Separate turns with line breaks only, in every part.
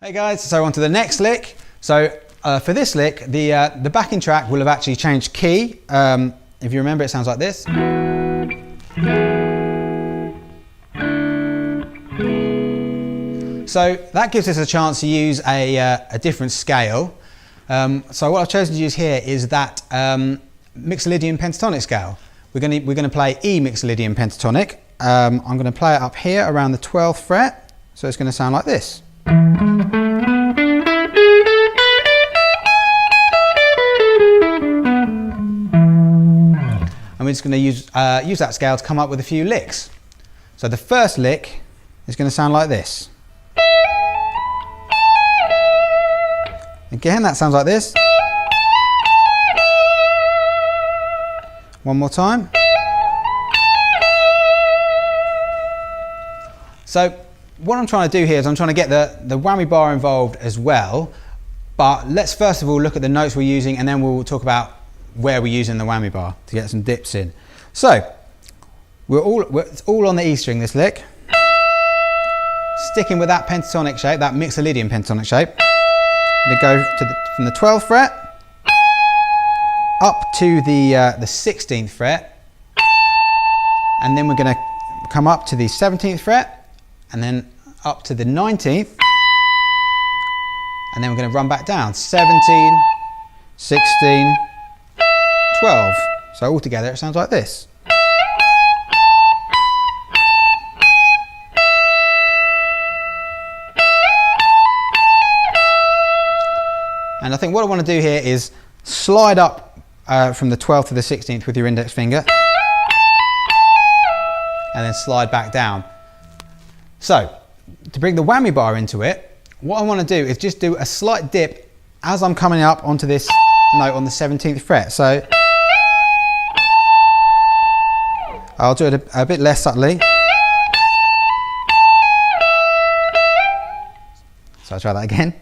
Hey guys, so on to the next lick. So for this lick, the backing track will have actually changed key. If you remember, it sounds like this. So that gives us a chance to use a different scale. So what I've chosen to use here is that Mixolydian pentatonic scale. We're going to play E Mixolydian pentatonic. I'm going to play it up here around the 12th fret. So it's going to sound like this. And we're just going to use that scale to come up with a few licks. So the first lick is going to sound like this. Again, that sounds like this. One more time. So what I'm trying to do here is I'm trying to get the whammy bar involved as well. But let's first of all look at the notes we're using, and then we'll talk about where we're using the whammy bar to get some dips in. So it's all on the E string, this lick. Sticking with that pentatonic shape, that Mixolydian pentatonic shape. I'm going to go from the 12th fret up to the 16th fret, and then we're going to come up to the 17th fret, and then up to the 19th, and then we're going to run back down 17, 16, 12. So all together it sounds like this. And I think what I want to do here is slide up from the 12th to the 16th with your index finger, and then slide back down. So to bring the whammy bar into it, what I want to do is just do a slight dip as I'm coming up onto this note on the 17th fret. So I'll do it a bit less subtly. So I'll try that again.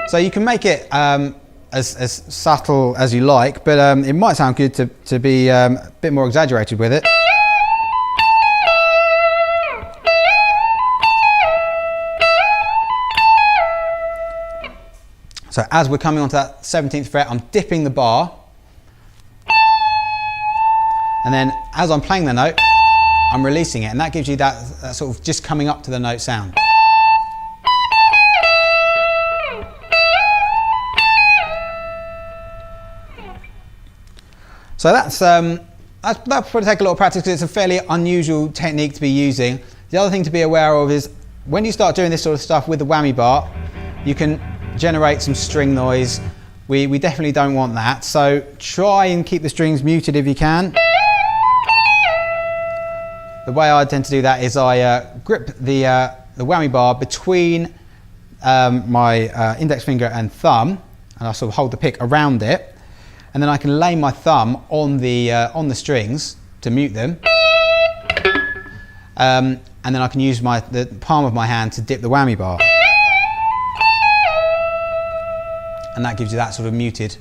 So you can make it as subtle as you like, but it might sound good to be a bit more exaggerated with it. So as we're coming onto that 17th fret, I'm dipping the bar, and then as I'm playing the note, I'm releasing it, and that gives you that sort of just coming up to the note sound. So that'll probably take a lot of practice because it's a fairly unusual technique to be using. The other thing to be aware of is when you start doing this sort of stuff with the whammy bar, you can generate some string noise. We definitely don't want that. So try and keep the strings muted if you can. The way I tend to do that is I grip the whammy bar between my index finger and thumb, and I sort of hold the pick around it. And then I can lay my thumb on the strings to mute them, and then I can use the palm of my hand to dip the whammy bar, and that gives you that sort of muted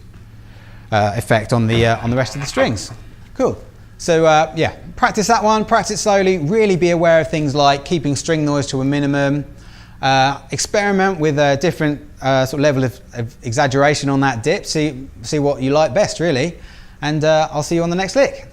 effect on the rest of the strings. Cool. So yeah, practice that one. Practice slowly. Really be aware of things like keeping string noise to a minimum. Experiment with a different sort of level of exaggeration on that dip. See what you like best, really. And I'll see you on the next lick.